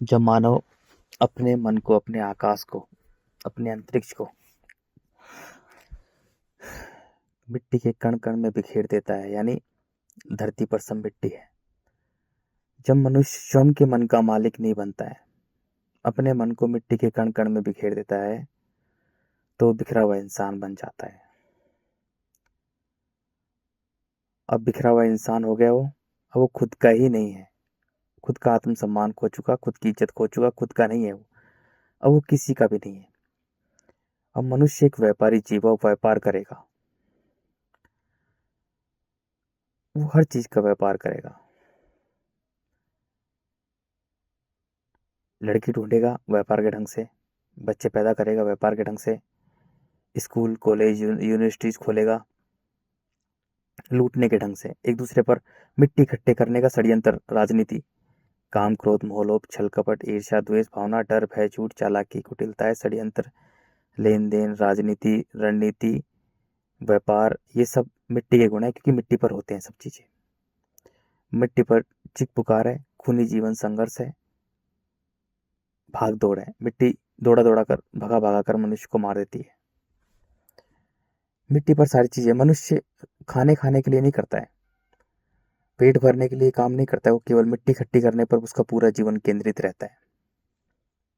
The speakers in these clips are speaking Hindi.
जब मानव अपने मन को, अपने आकाश को, अपने अंतरिक्ष को मिट्टी के कण कण में बिखेर देता है, यानी धरती पर सब मिट्टी है। जब मनुष्य स्वयं के मन का मालिक नहीं बनता है, अपने मन को मिट्टी के कण कण में बिखेर देता है, तो बिखरा हुआ इंसान बन जाता है। अब बिखरा हुआ इंसान हो गया वो, अब वो खुद का ही नहीं है। खुद का आत्मसम्मान खो चुका, खुद की इज्जत खो चुका, खुद का नहीं है वो। अब वो किसी का भी नहीं है। अब मनुष्य एक व्यापारी जीव, वो व्यापार करेगा। वो हर चीज का व्यापार करेगा। लड़की ढूंढेगा व्यापार के ढंग से, बच्चे पैदा करेगा व्यापार के ढंग से, स्कूल कॉलेज यूनिवर्सिटीज खोलेगा लूटने के ढंग से, एक दूसरे पर मिट्टी इकट्ठे करने का षड्यंत्र, राजनीति, काम क्रोध मोह लोभ छल कपट ईर्ष्या द्वेष भावना डर भय झूठ चालाकी कुटिलता षड्यंत्र, लेन देन, राजनीति, रणनीति, व्यापार, ये सब मिट्टी के गुण है, क्योंकि मिट्टी पर होते हैं सब चीजें। मिट्टी पर चिक पुकार है, खूनी जीवन संघर्ष है, भाग दौड़ है। मिट्टी दौड़ा दौड़ा कर, भगा भगा कर मनुष्य को मार देती है। मिट्टी पर सारी चीजें। मनुष्य खाने खाने के लिए नहीं करता है, पेट भरने के लिए काम नहीं करता है, वो केवल मिट्टी इकट्ठी करने पर उसका पूरा जीवन केंद्रित रहता है।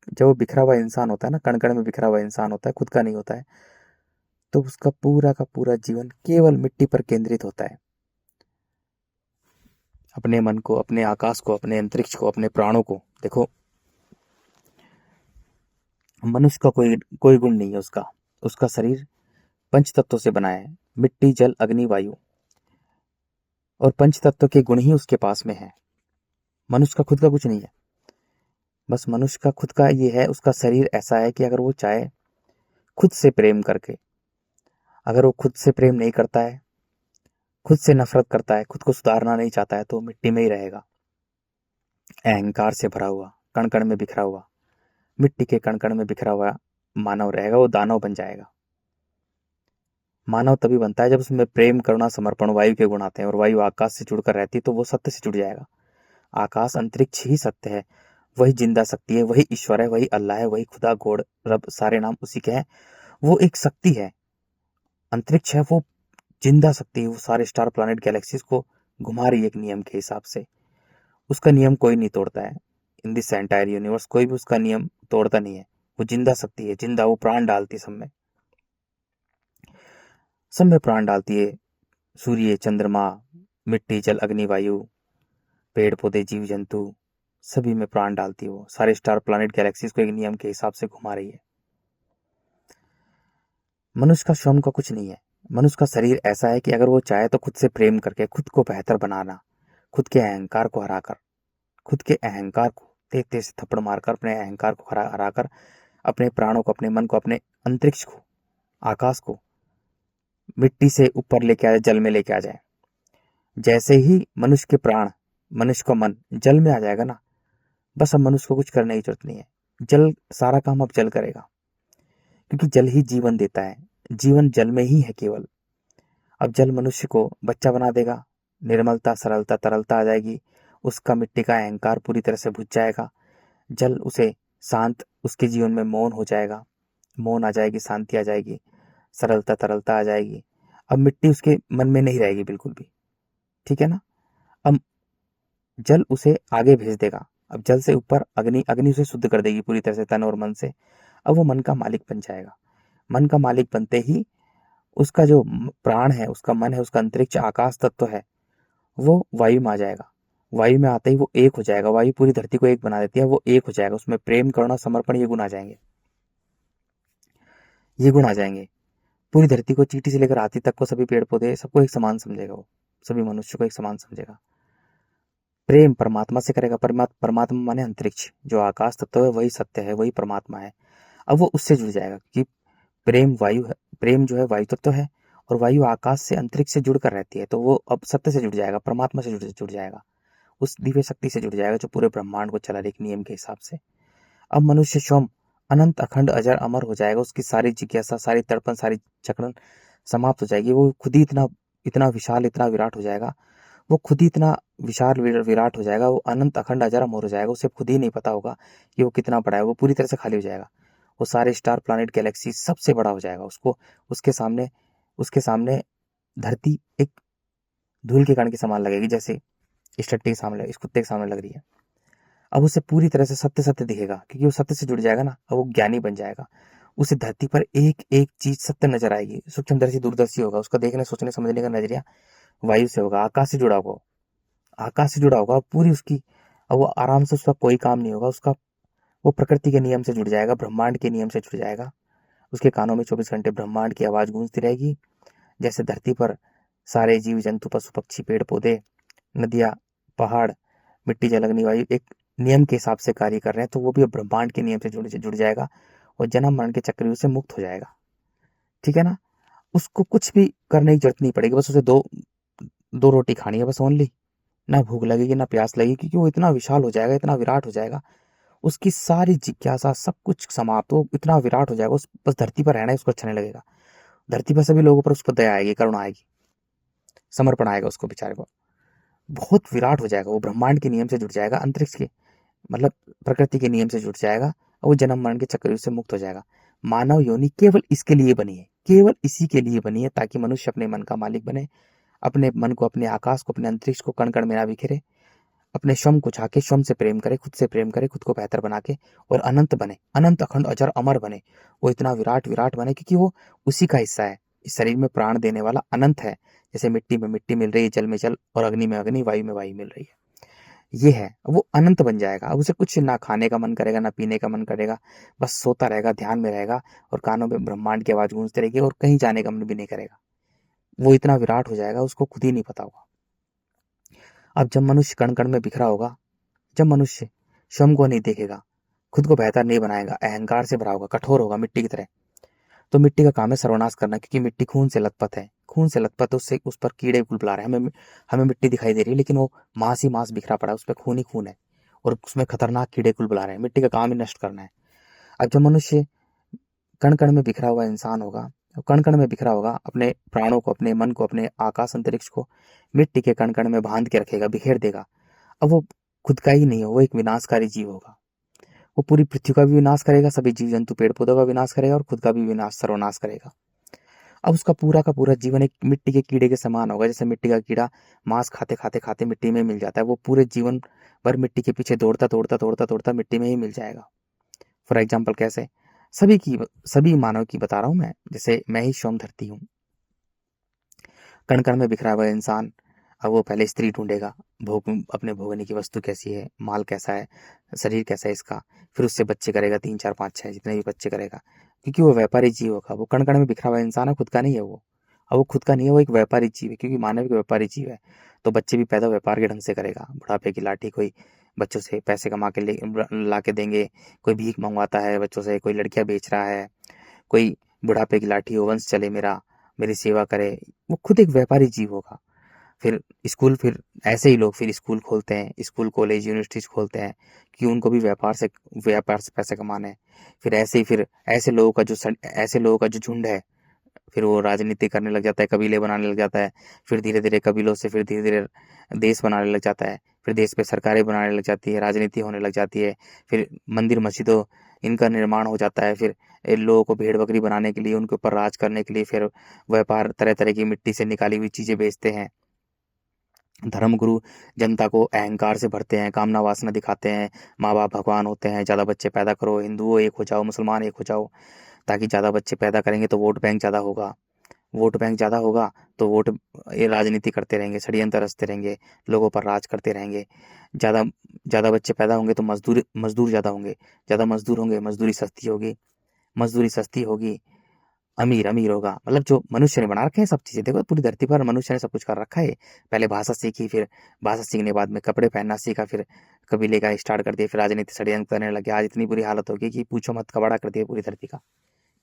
जब वो बिखरा हुआ इंसान होता है ना, कण कण में बिखरा हुआ इंसान होता है, खुद का नहीं होता है, तो उसका पूरा का पूरा जीवन केवल मिट्टी पर केंद्रित होता है। अपने मन को, अपने आकाश को, अपने अंतरिक्ष को, अपने प्राणों को देखो। मनुष्य का कोई कोई गुण नहीं है उसका। उसका शरीर पंच तत्वों से बना है, मिट्टी जल अग्नि वायु, और पंच तत्व के गुण ही उसके पास में है। मनुष्य का खुद का कुछ नहीं है। बस मनुष्य का खुद का ये है, उसका शरीर ऐसा है कि अगर वो चाहे खुद से प्रेम करके, अगर वो खुद से प्रेम नहीं करता है, खुद से नफरत करता है, खुद को सुधारना नहीं चाहता है, तो मिट्टी में ही रहेगा, अहंकार से भरा हुआ, कण कण में बिखरा हुआ, मिट्टी के कण कण में बिखरा हुआ मानव रहेगा। वो दानव बन जाएगा। मानव तभी बनता है जब उसमें प्रेम करुणा समर्पण वायु के गुण आते हैं, और वायु आकाश से जुड़कर रहती है, तो वो सत्य से जुड़ जाएगा। आकाश अंतरिक्ष ही सत्य है, वही जिंदा शक्ति है, वही ईश्वर है, वही अल्लाह है, वही खुदा गॉड रब, सारे नाम उसी के हैं। वो एक शक्ति है, अंतरिक्ष है, वो जिंदा शक्ति है, वो सारे स्टार प्लैनेट गैलेक्सीज को घुमा रही है एक नियम के हिसाब से। उसका नियम कोई नहीं तोड़ता है। इन दिस एंटायर यूनिवर्स कोई भी उसका नियम तोड़ता नहीं है। वो जिंदा शक्ति है, जिंदा, वो प्राण डालती है सब में, सब में प्राण डालती है। सूर्य चंद्रमा मिट्टी जल अग्नि वायु, पेड़ पौधे जीव जंतु, सभी में प्राण डालती है। वो सारे स्टार प्लैनेट गैलेक्सीज को एक नियम के हिसाब से घुमा रही है। मनुष्य का स्वयं का कुछ नहीं है। मनुष्य का शरीर ऐसा है कि अगर वो चाहे तो खुद से प्रेम करके खुद को बेहतर बनाना, खुद के अहंकार को हराकर, खुद के अहंकार को तेज तेज से थप्पड़ मारकर, अपने अहंकार को हराकर, अपने प्राणों को, अपने मन को, अपने अंतरिक्ष को, आकाश को मिट्टी से ऊपर लेके आ जाए, जल में लेके आ जाए। जैसे ही मनुष्य के प्राण, मनुष्य का मन जल में आ जाएगा ना, बस अब मनुष्य को कुछ करने की जरूरत नहीं है। जल सारा काम अब जल करेगा, क्योंकि जल ही जीवन देता है। जीवन जल में ही है केवल। अब जल मनुष्य को बच्चा बना देगा, निर्मलता सरलता तरलता आ जाएगी, उसका मिट्टी का अहंकार पूरी तरह से बुझ जाएगा। जल उसे शांत, उसके जीवन में मौन हो जाएगा, मौन आ जाएगी, शांति आ जाएगी, सरलता तरलता आ जाएगी। अब मिट्टी उसके मन में नहीं रहेगी बिल्कुल भी, ठीक है ना। अब जल उसे आगे भेज देगा। अब जल से ऊपर अग्नि, अग्नि उसे शुद्ध कर देगी पूरी तरह से तन और मन से। अब वो मन का मालिक बन जाएगा। मन का मालिक बनते ही उसका जो प्राण है, उसका मन है, उसका अंतरिक्ष आकाश तत्व है, वो वायु में आ जाएगा। वायु में आते ही वो एक हो जाएगा। वायु पूरी धरती को एक बना देती है, वो एक हो जाएगा। उसमें प्रेम करुणा समर्पण ये गुण आ जाएंगे, ये गुण आ जाएंगे। पूरी धरती को, चींटी से लेकर हाथी तक को, सभी पेड़ पौधे सबको एक समान समझेगा वो, सभी मनुष्य को एक समान समझेगा। प्रेम परमात्मा से करेगा। परमात्मा माने अंतरिक्ष, जो आकाश तत्व है वही सत्य है, वही परमात्मा है। अब वो उससे जुड़ जाएगा, क्योंकि प्रेम वायु है, प्रेम जो है वायु तत्व है, और वायु आकाश से अंतरिक्ष से जुड़कर रहती है, तो वो अब सत्य से जुड़ जाएगा, परमात्मा से जुड़ जाएगा, उस दिव्य शक्ति से जुड़ जाएगा जो पूरे ब्रह्मांड को चला रही एक नियम के हिसाब से। अब मनुष्य स्वयं अनंत अखंड अजर अमर हो जाएगा। उसकी सारी जिज्ञासा, सारी तड़पन, सारी जकड़न समाप्त हो जाएगी। वो खुद ही इतना इतना विशाल, इतना विराट हो जाएगा। वो खुद ही इतना विशाल विराट हो जाएगा, वो अनंत अखंड अजर अमर हो जाएगा, उसे खुद ही नहीं पता होगा कि वो कितना बड़ा है, वो पूरी तरह से खाली हो जाएगा। वो सारे स्टार प्लैनेट गैलेक्सी सबसे बड़ा हो जाएगा, उसको उसके सामने धरती एक धूल के कण के समान लगेगी, जैसे इस टट्टी के सामने, इस कुत्ते के सामने लग रही है। अब उसे पूरी तरह से सत्य सत्य दिखेगा, क्योंकि वो सत्य से जुड़ जाएगा ना, अब वो ज्ञानी बन जाएगा। उसे धरती पर एक एक चीज सत्य नजर आएगी, सूक्ष्मदर्शी दूरदर्शी होगा, उसका देखने सोचने समझने का नजरिया वायु से होगा, आकाश से जुड़ा होगा, आकाश से जुड़ा होगा पूरी उसकी। अब वो आराम से, उसका कोई काम नहीं होगा, उसका वो प्रकृति के नियम से जुड़ जाएगा, ब्रह्मांड के नियम से जुड़ जाएगा। उसके कानों में 24 घंटे ब्रह्मांड की आवाज गूंजती रहेगी। जैसे धरती पर सारे जीव जंतु पशु पक्षी पेड़ पौधे नदियाँ पहाड़ मिट्टी जल अग्नि वायु एक नियम के हिसाब से कार्य कर रहे हैं, तो वो भी ब्रह्मांड के नियम से जुड़ जाएगा और जन्म मरण के चक्रव्यूह से मुक्त हो जाएगा। ठीक है ना। उसको कुछ भी करने की जरूरत नहीं पड़ेगी, बस उसे दो दो रोटी खानी है बस, ओनली। ना भूख लगेगी ना प्यास लगेगी, क्योंकि वो इतना विशाल हो जाएगा, इतना विराट हो जाएगा। उसकी सारी जिज्ञासा सब कुछ समाप्त, वो इतना विराट हो जाएगा, उस बस धरती पर रहना ही उसको अच्छा नहीं लगेगा। धरती पर सभी लोगों पर उसको दया आएगी, करुणा आएगी, समर्पण आएगा उसको बेचारे को। बहुत विराट हो जाएगा, वो ब्रह्मांड के नियम से जुड़ जाएगा, अंतरिक्ष के मतलब प्रकृति के नियम से जुड़ जाएगा, और वो जन्म मरण के चक्रव्यूह से मुक्त हो जाएगा। मानव योनि केवल इसके लिए बनी है, केवल इसी के लिए बनी है, ताकि मनुष्य अपने मन का मालिक बने, अपने मन को, अपने आकाश को, अपने अंतरिक्ष को कण कण में ना बिखेरे, अपने श्रम को झाके, श्रम से प्रेम करे, खुद से प्रेम करे, खुद को बेहतर बना के, और अनंत बने, अनंत अखंड अजर अमर बने। वो इतना विराट विराट बने, क्योंकि वो उसी का हिस्सा है। इस शरीर में प्राण देने वाला अनंत है। जैसे मिट्टी में मिट्टी मिल रही है, जल में जल, और अग्नि में अग्नि, वायु में वायु मिल रही है, ये है। वो अनंत बन जाएगा। अब उसे कुछ ना खाने का मन करेगा, ना पीने का मन करेगा, बस सोता रहेगा, ध्यान में रहेगा, और कानों में ब्रह्मांड की आवाज गूंजती रहेगी, और कहीं जाने का मन भी नहीं करेगा। वो इतना विराट हो जाएगा, उसको खुद ही नहीं पता होगा। अब जब मनुष्य कण कण में बिखरा होगा, जब मनुष्य स्वयं को नहीं देखेगा, खुद को बेहतर नहीं बनाएगा, अहंकार से भरा होगा, कठोर होगा मिट्टी की तरह, तो मिट्टी का काम है सर्वनाश करना, क्योंकि मिट्टी खून से लथपथ है, खून से लथपथ, उससे उस पर कीड़े बुला रहे हैं। हमें मिट्टी दिखाई दे रही है, लेकिन वो मांस ही मांस बिखरा पड़ा है, उस पर खून ही खून है, और उसमें खतरनाक कीड़े बुला रहे हैं। मिट्टी का काम ही नष्ट करना है। अब जब मनुष्य कण कण में बिखरा हुआ इंसान होगा, कण कण में बिखरा होगा, अपने प्राणों को, अपने मन को, अपने आकाश अंतरिक्ष को मिट्टी के कण कण में बांध के रखेगा, बिखेर देगा। अब वो खुद का ही नहीं हो, वो एक विनाशकारी जीव होगा। वो पूरी पृथ्वी का भी विनाश करेगा, सभी जीव जंतु पेड़ पौधों का विनाश करेगा, और खुद का भी विनाश सर्वनाश करेगा। अब उसका पूरा का पूरा जीवन एक मिट्टी के कीड़े के समान होगा। जैसे मिट्टी का कीड़ा मांस खाते खाते खाते मिट्टी में मिल जाता है, वो पूरे जीवन भर मिट्टी के पीछे दौड़ता दौड़ता दौड़ता दौड़ता मिट्टी में ही मिल जाएगा। फॉर एग्जाम्पल कैसे, सभी मानव की बता रहा हूँ मैं। जैसे मैं ही स्वयं धरती हूँ, कण कण में बिखरा हुआ इंसान। अब वो पहले स्त्री ढूंढेगा, अपने भोगने की वस्तु कैसी है, माल कैसा है, शरीर कैसा है इसका, फिर उससे बच्चे करेगा, 3 4 5 6 जितने भी बच्चे करेगा, क्योंकि वो व्यापारी जीव होगा। वो कण कण में बिखरा हुआ इंसान है, खुद का नहीं है वो। अब वो खुद का नहीं है, वो एक व्यापारी जीव है, क्योंकि मानव एक व्यापारी जीव है। तो बच्चे भी पैदा व्यापार के ढंग से करेगा। बुढ़ापे की लाठी, कोई बच्चों से पैसे कमा के ला के देंगे, कोई भीख मंगवाता है बच्चों से, कोई लड़कियां बेच रहा है, कोई बुढ़ापे की लाठी हो, वंश चले मेरा, मेरी सेवा करे। वो खुद एक व्यापारी जीव होगा। फिर ऐसे ही लोग फिर स्कूल खोलते हैं, स्कूल कॉलेज यूनिवर्सिटीज खोलते हैं, कि उनको भी व्यापार से पैसे कमाने हैं। फिर ऐसे लोगों का जो झुंड है, फिर वो राजनीति करने लग जाता है, कबीले बनाने लग जाता है। फिर धीरे धीरे कबीलों से फिर धीरे धीरे देश बनाने लग जाता है, फिर देश पे सरकारें बनाने लग जाती है, राजनीति होने लग जाती है। फिर मंदिर मस्जिदों इनका निर्माण हो जाता है। फिर लोगों को भेड़ बकरी बनाने के लिए, उनके ऊपर राज करने के लिए फिर व्यापार, तरह तरह की मिट्टी से निकाली हुई चीजें बेचते हैं। धर्मगुरु जनता को अहंकार से भरते हैं, कामना वासना दिखाते हैं, माँ बाप भगवान होते हैं, ज़्यादा बच्चे पैदा करो, हिंदुओं एक हो जाओ, मुसलमान एक हो जाओ, ताकि ज़्यादा बच्चे पैदा करेंगे तो वोट बैंक ज़्यादा होगा। वोट बैंक ज़्यादा होगा तो ये राजनीति करते रहेंगे, षड्यंत्र रचते रहेंगे, लोगों पर राज करते रहेंगे। ज़्यादा ज़्यादा बच्चे पैदा होंगे तो मजदूर ज़्यादा होंगे, ज़्यादा मजदूर होंगे, मजदूरी सस्ती होगी, अमीर अमीर होगा। मतलब जो मनुष्य ने बना रखे हैं सब चीजें, देखो पूरी धरती पर मनुष्य ने सब कुछ कर रखा है। पहले भाषा सीखी, फिर भाषा सीखने के बाद में कपड़े पहनना सीखा, फिर कबीले का स्टार्ट कर दिया, फिर राजनीति षड्यंत्र करने लगे। आज इतनी बुरी हालत हो गई कि पूछो मत, कबाड़ा कर दिया पूरी धरती का।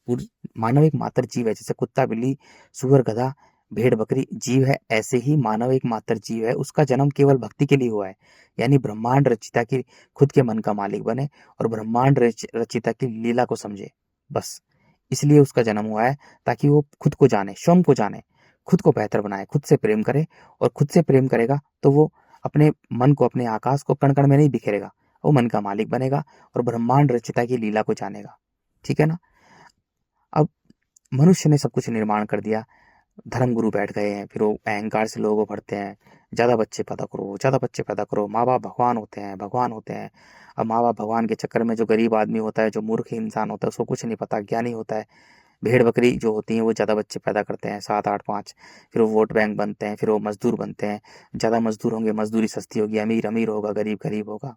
पूरी मानव एक मात्र जीव है, जैसे कुत्ता बिल्ली सुअर गधा भेड़ बकरी जीव है, ऐसे ही मानव एक मात्र जीव है। उसका जन्म केवल भक्ति के लिए हुआ है, यानी ब्रह्मांड रचिता की खुद के मन का मालिक बने, और ब्रह्मांड रचिता की लीला को समझे, बस इसलिए उसका जन्म हुआ है, ताकि वो खुद को जाने, स्वयं को जाने, खुद को बेहतर बनाए, खुद से प्रेम करे, और खुद से प्रेम करेगा तो वो अपने मन को, अपने आकाश को कण कण में नहीं बिखेरेगा, वो मन का मालिक बनेगा और ब्रह्मांड रचिता की लीला को जानेगा। ठीक है ना? अब मनुष्य ने सब कुछ निर्माण कर दिया, धर्मगुरु बैठ गए हैं, फिर वो अहंकार से लोगों को भरते हैं, ज़्यादा बच्चे पैदा करो, ज़्यादा बच्चे पैदा करो, माँ बाप भगवान होते हैं, भगवान होते हैं। अब माँ बाप भगवान के चक्कर में जो गरीब आदमी होता है, जो मूर्ख इंसान होता है, उसको कुछ नहीं पता, ज्ञानी होता है, भेड़ बकरी जो होती हैं वो ज़्यादा बच्चे पैदा करते हैं, 7 8 5, फिर वो वोट बैंक बनते हैं, फिर वो मजदूर बनते हैं, ज़्यादा मजदूर होंगे, मजदूरी सस्ती होगी, अमीर अमीर होगा, गरीब गरीब होगा।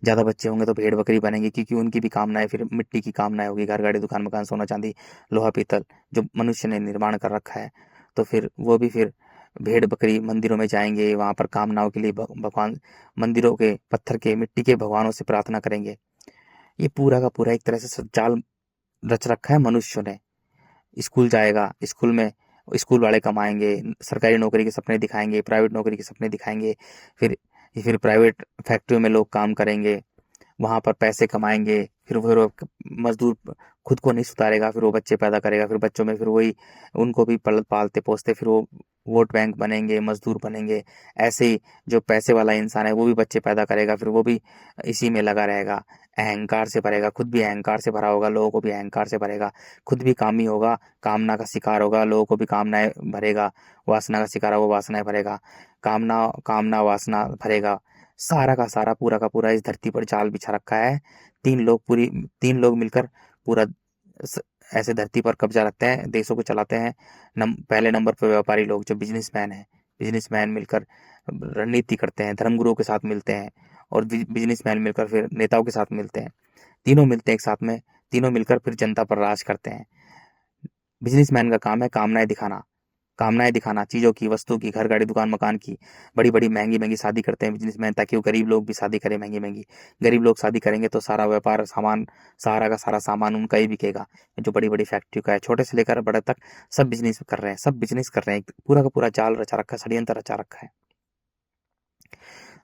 ज़्यादा बच्चे होंगे तो भेड़ बकरी बनेंगे, क्योंकि उनकी भी कामनाएं फिर मिट्टी की कामनाएं होगी, घर गाड़ी दुकान मकान सोना चांदी लोहा पीतल जो मनुष्य ने निर्माण कर रखा है। तो फिर वो भी फिर भेड़ बकरी मंदिरों में जाएंगे, वहां पर कामनाओं के लिए भगवान, मंदिरों के पत्थर के मिट्टी के भगवानों से प्रार्थना करेंगे। ये पूरा का पूरा एक तरह से जाल रच रखा है मनुष्य ने। स्कूल जाएगा, स्कूल में स्कूल वाले कमाएंगे, सरकारी नौकरी के सपने दिखाएंगे, प्राइवेट नौकरी के सपने दिखाएंगे, फिर फिर प्राइवेट फैक्ट्रियों में लोग काम करेंगे, वहां पर पैसे कमाएंगे, फिर वो मजदूर खुद को नहीं सुधारेगा, फिर वो बच्चे पैदा करेगा, फिर बच्चों में फिर वही उनको भी पालते पोसते, फिर वो वोट बैंक बनेंगे, मजदूर बनेंगे। ऐसे ही जो पैसे वाला इंसान है वो भी बच्चे पैदा करेगा, फिर वो भी इसी में लगा रहेगा, अहंकार से भरेगा, खुद भी अहंकार से भरा होगा, लोगों को भी अहंकार से भरेगा, खुद भी कामी होगा, कामना का शिकार होगा, लोगों को भी कामनाएं भरेगा, वासना का शिकार होगा, वासनाएं भरेगा, कामना कामना वासना भरेगा। सारा का सारा पूरा का पूरा इस धरती पर जाल बिछा रखा है। तीन लोग मिलकर पूरा स- ऐसे धरती पर कब्जा रखते हैं, देशों को चलाते हैं। पहले नंबर पर व्यापारी लोग जो बिजनेसमैन हैं, बिजनेसमैन मिलकर रणनीति करते हैं, धर्मगुरुओं के साथ मिलते हैं, और बिजनेसमैन मिलकर फिर नेताओं के साथ मिलते हैं। तीनों मिलते हैं एक साथ में, तीनों मिलकर फिर जनता पर राज करते हैं। बिजनेसमैन का काम है कामनाएं दिखाना, चीजों की, वस्तु की, घर गाड़ी दुकान मकान की, बड़ी बड़ी महंगी महंगी शादी करते हैं बिजनेसमैन, ताकि वो गरीब लोग भी शादी करें महंगी महंगी। गरीब लोग शादी करेंगे तो सारा व्यापार सामान, सारा का सारा सामान उनका ही बिकेगा, जो बड़ी बड़ी फैक्ट्री का है, छोटे से लेकर बड़े तक सब बिजनेस कर रहे हैं, सब बिजनेस कर रहे हैं। पूरा का पूरा जाल रचा रखा है, षड्यंत्र रचा रखा है।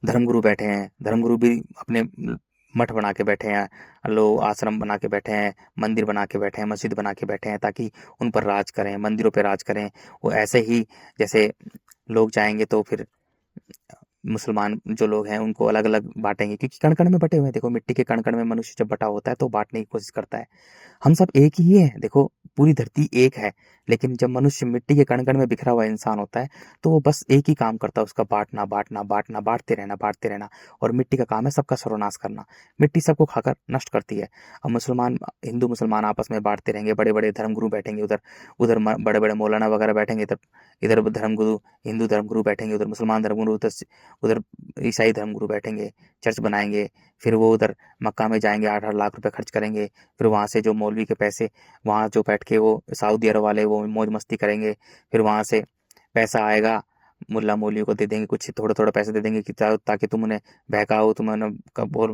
धर्मगुरु बैठे हैं, धर्मगुरु भी अपने मठ बना के बैठे हैं, लोग आश्रम बना के बैठे हैं, मंदिर बना के बैठे हैं, मस्जिद बना के बैठे हैं, ताकि उन पर राज करें, मंदिरों पे राज करें। वो ऐसे ही जैसे लोग जाएंगे तो फिर मुसलमान जो लोग हैं उनको अलग अलग बांटेंगे, क्योंकि कण कण में बटे हुए हैं। देखो मिट्टी के कण कण में मनुष्य जब बटा होता है तो बांटने की कोशिश करता है। हम सब एक ही है, देखो पूरी धरती एक है, लेकिन जब मनुष्य मिट्टी के कण कण में बिखरा हुआ इंसान होता है तो वो बस एक ही काम करता है, उसका बांटना बांटना बांटना, बांटते रहना। और मिट्टी का काम है सबका सर्वनाश करना, मिट्टी सबको खाकर नष्ट करती है। अब मुसलमान, हिंदू मुसलमान आपस में बांटते रहेंगे, बड़े बड़े धर्मगुरु बैठेंगे उधर, उधर बड़े बड़े मौलाना वगैरह बैठेंगे, इधर इधर धर्मगुरु, हिंदू धर्मगुरु बैठेंगे, उधर मुसलमान धर्मगुरु, उधर उधर ईसाई धर्मगुरु बैठेंगे, चर्च बनाएंगे। फिर वो उधर मक्का में जाएंगे, 8 8 लाख रुपए खर्च करेंगे, फिर वहां से जो मौलवी के पैसे, वहां जो बैठ के वो सऊदी अरब वाले वो मौज मस्ती करेंगे, फिर वहां से पैसा आएगा, मुल्ला मौलवी को दे देंगे, कुछ थोड़ा थोड़ा पैसे दे देंगे कि ताकि तुम उन्हें बहकाओ, तुम उन्हें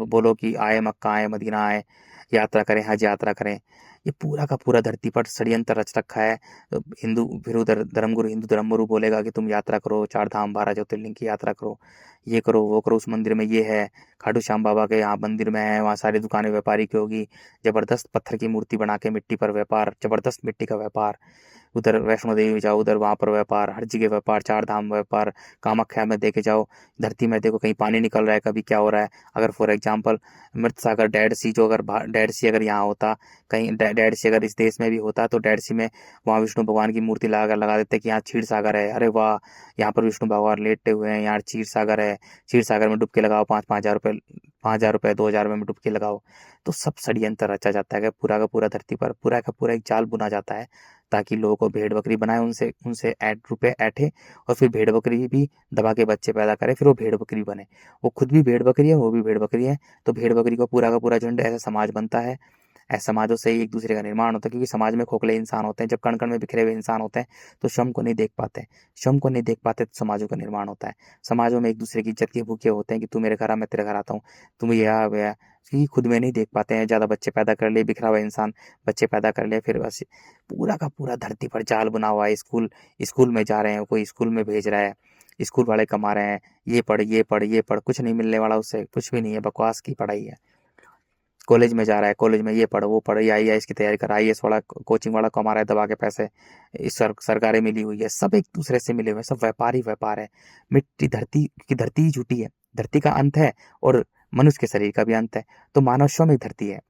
बोलो कि आए मक्का, आए मदीना, आए यात्रा करें, हज यात्रा करें। ये पूरा का पूरा धरती पर षड्यंत्र रच रखा है। हिंदू फिर उधर धर्मगुरु, हिंदू धर्मगुरु बोलेगा कि तुम यात्रा करो, 4 धाम 12 ज्योतिर्लिंग की यात्रा करो, ये करो वो करो, उस मंदिर में ये है, खाटू श्याम बाबा के यहाँ मंदिर में है, वहाँ सारी दुकानें व्यापारी की होगी, जबरदस्त पत्थर की मूर्ति बना के मिट्टी पर व्यापार, जबरदस्त मिट्टी का व्यापार। उधर वैष्णो देवी जाओ, उधर वहां पर व्यापार, हर जगह व्यापार, 4 धाम व्यापार। कामाख्या में देखे जाओ, धरती में देखो कहीं पानी निकल रहा है, कभी क्या हो रहा है। अगर फॉर एग्जाम्पल मृत सागर, डेड सी, जो अगर डेड सी अगर यहाँ होता, कहीं डेड सी अगर इस देश में भी होता, तो डेड सी में वहाँ विष्णु भगवान की मूर्ति लगा देते कि यहाँ क्षीर सागर है, अरे वाह, यहाँ पर विष्णु भगवान लेटे हुए हैं, यहाँ क्षीर सागर है, क्षीर सागर में डुबकी लगाओ, 5 5 हजार रुपये, 5 हजार रुपये, 2 हजार में डुबकी लगाओ। तो सब षड्यंत्र रचा जाता है, पूरा का पूरा धरती पर पूरा का पूरा एक जाल बुना जाता है, ताकि लोगों को भेड़ बकरी बनाए, उनसे उनसे ऐड रुपए ऐंठे, और फिर भेड़ बकरी भी दबा के बच्चे पैदा करे, फिर वो भेड़ बकरी बने। वो खुद भी भेड़ बकरी है, वो भी भेड़ बकरी है, तो भेड़ बकरी का पूरा झुंड, ऐसा समाज बनता है। ऐसे समाजों से ही एक दूसरे का निर्माण होता है, क्योंकि समाज में खोखले इंसान होते हैं, जब कण कण में बिखरे हुए इंसान होते हैं तो श्रम को नहीं देख पाते, श्रम को नहीं देख पाते तो समाजों का निर्माण होता है। समाजों में एक दूसरे की इज्जत के भूखे होते हैं कि तू मेरे घर आ, मैं तेरे घर आता हूँ, तुम ये आ गया, क्योंकि खुद में नहीं देख पाते हैं। ज्यादा बच्चे पैदा कर ले, बिखरा हुआ इंसान बच्चे पैदा कर ले, फिर बस पूरा का पूरा धरती पर जाल बुना हुआ है। स्कूल स्कूल में जा रहे हैं, कोई स्कूल में भेज रहा है, स्कूल वाले कमा रहे हैं, ये पढ़ ये पढ़ ये पढ़, कुछ नहीं मिलने वाला उससे, कुछ भी नहीं है, बकवास की पढ़ाई है। कॉलेज में जा रहा है, कॉलेज में ये पढ़ वो पढ़, ये आईएएस की तैयारी कर, आईएएस वाला कोचिंग वाला कमा रहा है दबा के पैसे, इस सरकारें मिली हुई है, सब एक दूसरे से मिले हुए हैं, सब व्यापार ही व्यापार है। मिट्टी धरती की, धरती ही झूठी है, धरती का अंत है और मनुष्य के शरीर का भी अंत है। तो मानव स्वयं एक धरती है,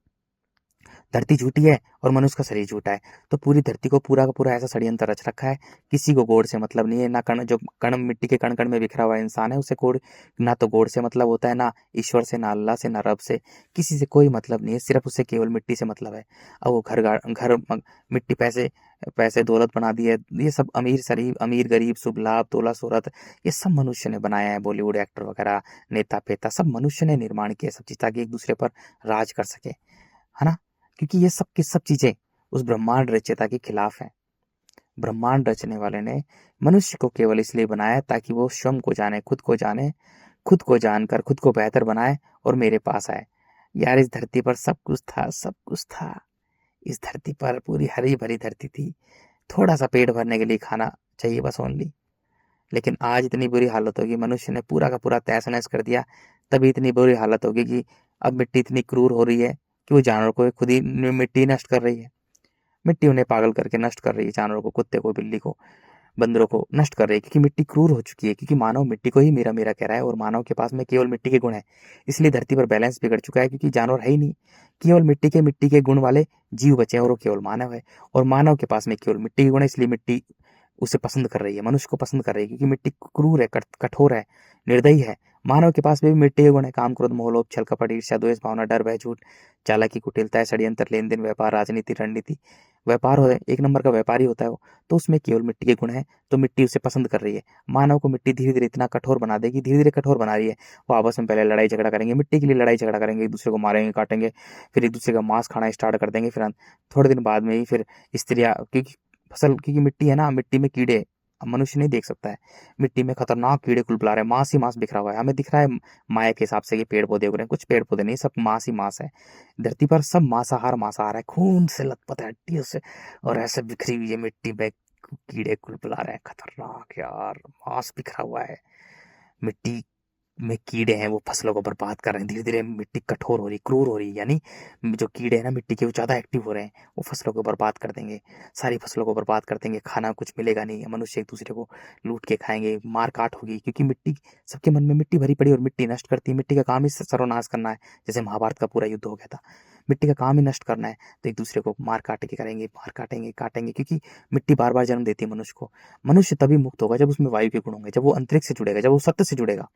धरती झूठी है और मनुष्य का शरीर झूठा है। तो पूरी धरती को पूरा का पूरा ऐसा षड्यंत्र रच रखा है, किसी को गोड़ से मतलब नहीं है ना। कण, जो कण मिट्टी के कण कण में बिखरा हुआ इंसान है, उसे गोड़ ना तो गोड़ से मतलब होता है, ना ईश्वर से, ना अल्लाह से, ना रब से, किसी से कोई मतलब नहीं है, सिर्फ उसे केवल मिट्टी से मतलब है। अब वो घर मिट्टी, पैसे पैसे दौलत बना दी है, ये सब अमीर शरीफ, अमीर गरीब, शुभ लाभ, तोला शोहरत, ये सब मनुष्य ने बनाया है। बॉलीवुड एक्टर वगैरह, नेता पेता, सब मनुष्य ने निर्माण किया सब चीज, ताकि एक दूसरे पर राज कर सके, है ना। क्योंकि ये सब की सब चीजें उस ब्रह्मांड रचयिता के खिलाफ है। ब्रह्मांड रचने वाले ने मनुष्य को केवल इसलिए बनाया है ताकि वो स्वयं को जाने, खुद को जाने, खुद को जानकर खुद को बेहतर बनाए और मेरे पास आए। यार इस धरती पर सब कुछ था, सब कुछ था। इस धरती पर पूरी हरी भरी धरती थी, थोड़ा सा पेट भरने के लिए खाना चाहिए बस ओनली। लेकिन आज इतनी बुरी हालत होगी, मनुष्य ने पूरा का पूरा तहस नहस कर दिया। तभी इतनी बुरी हालत होगी कि अब मिट्टी इतनी क्रूर हो रही है कि वो जानवर को खुद ही मिट्टी नष्ट कर रही है। मिट्टी उन्हें पागल करके नष्ट कर रही है, जानवरों को, कुत्ते को, बिल्ली को, बंदरों को नष्ट कर रही है, क्योंकि मिट्टी क्रूर हो चुकी है। क्योंकि मानव मिट्टी को ही मेरा मेरा कह रहा है और मानव के पास में केवल मिट्टी के गुण है। इसलिए धरती पर बैलेंस बिगड़ चुका है, क्योंकि जानवर है ही नहीं, केवल मिट्टी के गुण वाले जीव बचे हैं और वो केवल मानव है। और मानव के पास में केवल मिट्टी के गुण है, इसलिए मिट्टी उसे पसंद कर रही है, मनुष्य को पसंद कर रही है, क्योंकि मिट्टी क्रूर है, कठोर है, निर्दयी है। मानव के पास में भी मिट्टी के गुण है, काम, क्रोध, मोह, लोभ, छल, कपट, ईर्ष्या, द्वेष, भावना, डर, भय, झूठ, चालाकी, कुटिलता, षड्यंत्र, लेन देन, व्यापार, राजनीति, रणनीति, व्यापार हो, एक नंबर का व्यापारी होता है वो। तो उसमें केवल मिट्टी के गुण है, तो मिट्टी उसे पसंद कर रही है। मानव को मिट्टी धीरे धीरे इतना कठोर बना देगी, धीरे धीरे कठोर बना रही है। वो आपस में पहले लड़ाई झगड़ा करेंगे, मिट्टी के लिए लड़ाई झगड़ा करेंगे, एक दूसरे को मारेंगे, काटेंगे, फिर एक दूसरे का मांस खाना स्टार्ट कर देंगे। फिर थोड़े दिन बाद में ही फिर स्त्रियां, क्योंकि फसल, क्योंकि मिट्टी है ना, मिट्टी में कीड़े, अब मनुष्य नहीं देख सकता है, मिट्टी में खतरनाक कीड़े कुल बुला रहे हैं, मांस ही मांस बिखरा हुआ है। हमें दिख रहा है माया के हिसाब से कि पेड़ पौधे उग रहे हैं, कुछ पेड़ पौधे नहीं, सब मांस ही मांस है। धरती पर सब मांसाहार मांसाहार है, खून से लथपथ है, हड्डियों से, और ऐसे बिखरी हुई है मिट्टी में कीड़े कुल बुला रहे हैं, खतरनाक यार, मांस बिखरा हुआ है। मिट्टी में कीड़े हैं, वो फसलों को बर्बाद कर रहे हैं। धीरे धीरे मिट्टी कठोर हो रही, क्रूर हो रही है, यानी जो कीड़े हैं ना मिट्टी के, वो ज्यादा एक्टिव हो रहे हैं, वो फसलों को बर्बाद कर देंगे, सारी फसलों को बर्बाद कर देंगे, खाना कुछ मिलेगा नहीं, मनुष्य एक दूसरे को लूट के खाएंगे, मार काट होगी, क्योंकि मिट्टी, सबके मन में मिट्टी भरी पड़ी और मिट्टी नष्ट करती है। मिट्टी का काम ही सर्वनाश करना है, जैसे महाभारत का पूरा युद्ध हो गया था, मिट्टी का काम ही नष्ट करना है। तो एक दूसरे को मार काट के करेंगे, मार काटेंगे, काटेंगे, क्योंकि मिट्टी बार बार जन्म देती है मनुष्य को। मनुष्य तभी मुक्त होगा जब उसमें वायु के गुण होंगे, जब वो अंतरिक्ष से जुड़ेगा, जब वो सत्य से जुड़ेगा,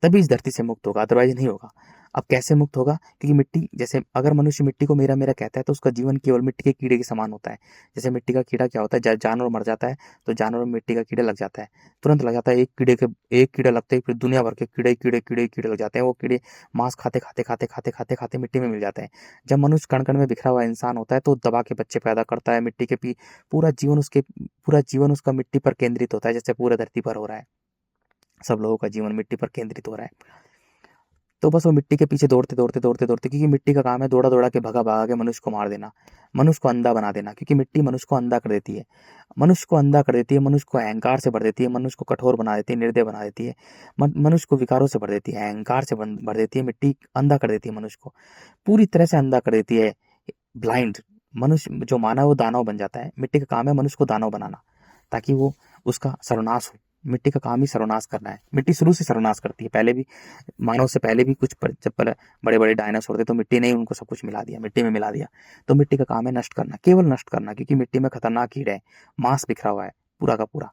तभी इस धरती से मुक्त होगा, अदरवाइज नहीं होगा। अब कैसे मुक्त होगा? क्योंकि मिट्टी, जैसे अगर मनुष्य मिट्टी को मेरा मेरा कहता है, तो उसका जीवन केवल मिट्टी के कीड़े के समान होता है। जैसे मिट्टी का कीड़ा क्या होता है, जानवर मर जाता है तो जानवर में मिट्टी का कीड़ा लग जाता है, तुरंत लग जाता है। एक कीड़ा लगते ही फिर दुनिया भर के कीड़े कीड़े कीड़े कीड़े लग जाते हैं। वो कीड़े मांस खाते खाते खाते खाते खाते खाते मिट्टी में मिल जाते हैं। जब मनुष्य कण कण में बिखरा हुआ इंसान होता है, तो दबा के बच्चे पैदा करता है, मिट्टी के पी पूरा जीवन उसका मिट्टी पर केंद्रित होता है, जैसे पूरा धरती पर हो रहा है। सब लोगों का जीवन मिट्टी पर केंद्रित हो रहा है। तो बस वो मिट्टी के पीछे दौड़ते दौड़ते दौड़ते दौड़ते, क्योंकि मिट्टी का काम है दौड़ा दौड़ा के, भगा भगा के मनुष्य को मार देना, मनुष्य को अंधा बना देना। क्योंकि मिट्टी मनुष्य को अंधा कर देती है, मनुष्य को अंधा कर देती है, मनुष्य को अहंकार से भर देती है, मनुष्य को कठोर बना देती है, निर्दय बना देती है, मनुष्य को विकारों से भर देती है, अहंकार से भर देती है। मिट्टी अंधा कर देती है मनुष्य को, पूरी तरह से अंधा कर देती है, ब्लाइंड। मनुष्य जो मानव है वो दानव बन जाता है। मिट्टी का काम है मनुष्य को दानव बनाना, ताकि वो उसका सर्वनाश हो। मिट्टी का काम ही सर्वनाश करना है। मिट्टी शुरू से सर्वनाश करती है, पहले भी, मानव से पहले भी कुछ जब बड़े बड़े डायनासोर थे, तो मिट्टी ने ही उनको सब कुछ मिला दिया, मिट्टी में मिला दिया। तो मिट्टी का काम है नष्ट करना, केवल नष्ट करना, क्योंकि मिट्टी में खतरनाक कीड़े हैं, मांस बिखरा हुआ है पूरा का पूरा।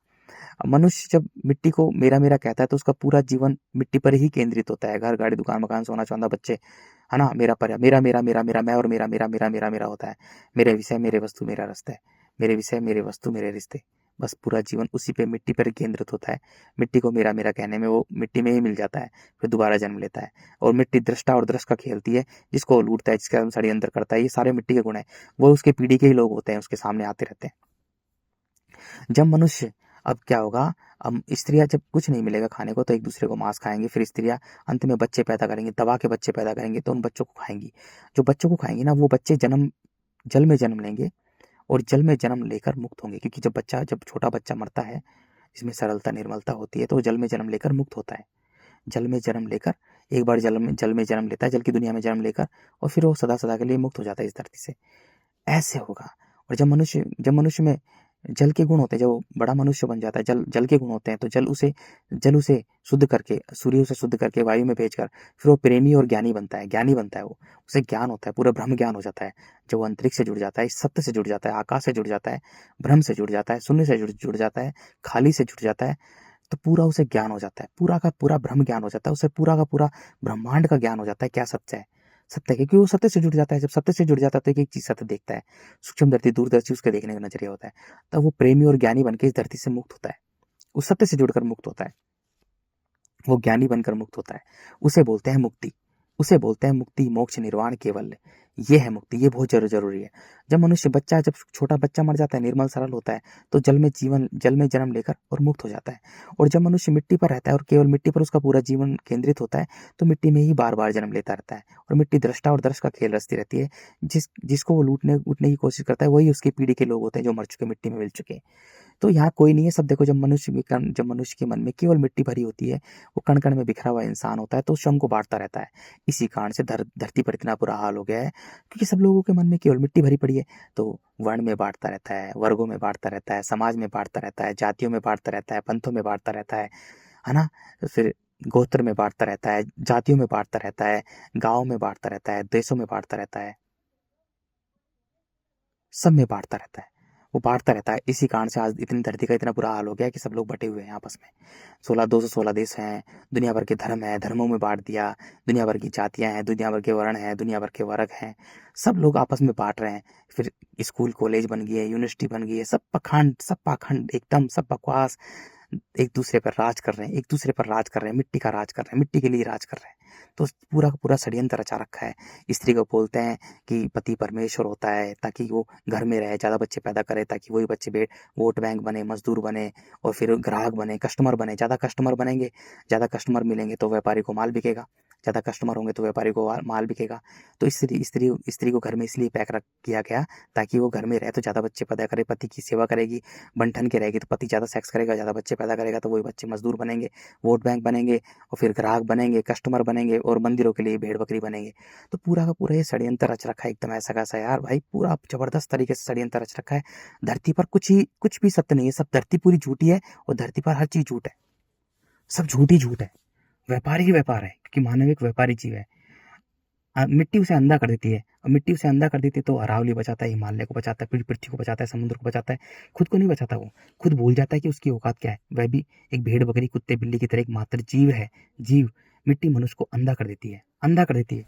अब मनुष्य जब मिट्टी को मेरा मेरा कहता है, तो उसका पूरा जीवन मिट्टी पर ही केंद्रित होता है। घर, गाड़ी, दुकान, मकान, सोना, चांदा, बच्चे, है ना, मेरा पर मेरा मेरा मेरा मेरा मैं और मेरा मेरा मेरा मेरा मेरा होता है। मेरे विषय, मेरे वस्तु, मेरा रास्ता है, मेरे विषय, मेरे वस्तु, मेरे रिश्ते। बस पूरा जीवन उसी पे, मिट्टी पर केंद्रित होता है। मिट्टी को मेरा मेरा कहने में वो मिट्टी में ही मिल जाता है, फिर दोबारा जन्म लेता है। और मिट्टी दृष्टा और दृष्ट का खेलती है, जिसको वो लूटता है, जिसका षड्यंत्र करता है, ये सारे मिट्टी के गुण है। वो उसके पीढ़ी के ही लोग होते हैं, उसके सामने आते रहते हैं। जब मनुष्य, अब क्या होगा, अब स्त्रियां, जब कुछ नहीं मिलेगा खाने को, तो एक दूसरे को मांस खाएंगे, फिर स्त्रियां अंत में बच्चे पैदा करेंगी, दबा के बच्चे पैदा करेंगे, तो उन बच्चों को खाएंगी। जो बच्चों को खाएंगी ना, वो बच्चे जल में जन्म लेंगे और जल में जन्म लेकर मुक्त होंगे। क्योंकि जब छोटा बच्चा मरता है, जिसमें सरलता निर्मलता होती है, तो वो जल में जन्म लेकर मुक्त होता है। जल में जन्म लेकर, एक बार जल में जन्म लेता है, जल की दुनिया में जन्म लेकर, और फिर वो सदा सदा के लिए मुक्त हो जाता है इस धरती से। ऐसे होगा। और जब मनुष्य में जल के गुण होते हैं, जब वो बड़ा मनुष्य बन जाता है, जल जल के गुण होते हैं, तो जल उसे शुद्ध करके, सूर्य उसे शुद्ध करके वायु में भेजकर फिर वो प्रेमी और ज्ञानी बनता है, वो, उसे ज्ञान होता है, पूरा ब्रह्म ज्ञान हो जाता है। जब वो अंतरिक्ष से जुड़ जाता है, इस सत्य से जुड़ जाता है, आकाश से जुड़ जाता है, ब्रह्म से जुड़ जाता है, शून्य से जुड़ जाता है, खाली से जुड़ जाता है, तो पूरा उसे ज्ञान हो जाता है, पूरा का पूरा ब्रह्म ज्ञान हो जाता है, उसे पूरा का पूरा ब्रह्मांड का ज्ञान हो जाता है, क्या सत्य है। सत्य है, क्योंकि वो सत्य से जुड़ जाता है। जब सत्य से जुड़ जाता है तो एक चीज सत्य देखता है, सूक्ष्मदर्शी दूरदर्शी उसके देखने का नजरिया होता है, तब वो प्रेमी और ज्ञानी बनकर इस धरती से मुक्त होता है, उस सत्य से जुड़कर मुक्त होता है, वो ज्ञानी बनकर मुक्त होता है। उसे बोलते हैं मुक्ति, उसे बोलते हैं मुक्ति, मोक्ष, निर्वाण, केवल ये है मुक्ति। ये बहुत जरूरी है। जब छोटा बच्चा मर जाता है, निर्मल सरल होता है, तो जल में जन्म लेकर और मुक्त हो जाता है। और जब मनुष्य मिट्टी पर रहता है और केवल मिट्टी पर उसका पूरा जीवन केंद्रित होता है, तो मिट्टी में ही बार बार जन्म लेता रहता है, और मिट्टी दृष्टा और दर्श का खेल रचती रहती है। जिसको वो लूटने उठने की कोशिश करता है, वही उसकी पीढ़ी के लोग होते हैं जो मर चुके, मिट्टी में मिल चुके हैं। तो यहाँ कोई नहीं है, सब देखो, जब मनुष्य के मन में केवल मिट्टी भरी होती है, वो कण कण में बिखरा हुआ इंसान होता है, तो श्रम को बांटता रहता है। इसी कारण से धरती पर इतना बुरा हाल हो गया है, क्योंकि सब लोगों के मन में केवल मिट्टी भरी पड़ी है। तो वर्ण में बांटता रहता है, वर्गों में बांटता रहता है, समाज में बांटता रहता है, जातियों में बांटता रहता है, पंथों में बांटता रहता है ना। फिर गोत्र में बांटता रहता है, जातियों में बांटता रहता है, गाँव में बांटता रहता है, देशों में बांटता रहता है, सब में बांटता रहता है, वो बांटता रहता है। इसी कारण से आज इतनी धरती का इतना बुरा हाल हो गया है कि सब लोग बटे हुए हैं आपस में। 216 देश हैं, दुनिया भर के धर्म है, धर्मों में बांट दिया, दुनिया भर की जातियां हैं, दुनिया भर के वर्ण हैं, दुनिया भर के वर्ग हैं, सब लोग आपस में बांट रहे हैं। फिर स्कूल कॉलेज बन गई है, यूनिवर्सिटी बन गई है, सब पाखंड एकदम, सब बकवास, एक दूसरे पर राज कर रहे हैं, एक दूसरे पर राज कर रहे हैं, मिट्टी का राज कर रहे हैं, मिट्टी के लिए राज कर रहे हैं। तो पूरा का पूरा षड्यंत्र रचा रखा है। स्त्री को बोलते हैं कि पति परमेश्वर होता है, ताकि वो घर में रहे, ज़्यादा बच्चे पैदा करे, ताकि वही बच्चे वोट बैंक बने, मजदूर बने, और फिर ग्राहक बने, कस्टमर बने। ज़्यादा कस्टमर बनेंगे, ज़्यादा कस्टमर मिलेंगे तो व्यापारी को माल बिकेगा, ज़्यादा कस्टमर होंगे तो व्यापारी को माल बिकेगा। तो स्त्री को घर में इसलिए पैक रख किया गया, ताकि वो घर में रहे तो ज़्यादा बच्चे पैदा करे, पति की सेवा करेगी, बन के रहेगी, तो पति ज़्यादा सेक्स करेगा, ज़्यादा बच्चे पैदा करेगा, तो वही बच्चे मजदूर बनेंगे, वोट बैंक बनेंगे, और फिर ग्राहक बनेंगे, कस्टमर बनेंगे, और मंदिरों के लिए भेड़ बकरी बनेंगे। तो पूरा का पूरा ये षड्यंत्र रच रखा है, एकदम ऐसा कैसा यार भाई, पूरा जबरदस्त तरीके से षड्यंत्र रच रखा है। धरती पर कुछ भी सत्य नहीं है, सब धरती पूरी झूठी है, और धरती पर हर चीज झूठ है, सब झूठ ही झूठ है। व्यापार ही व्यापार है, क्योंकि मानव एक व्यापारी जीव है। मिट्टी उसे अंधा कर देती है, और मिट्टी उसे अंधा कर देती है तो अरावली बचाता है, हिमालय को बचाता है, पृथ्वी को बचाता है, समुद्र को बचाता है, खुद को नहीं बचाता। वो खुद भूल जाता है कि उसकी औकात क्या है। वह भी एक भेड़ बकरी कुत्ते बिल्ली की तरह एक मात्र जीव है। जीव मिट्टी मनुष्य को अंधा कर देती है, अंधा कर देती है।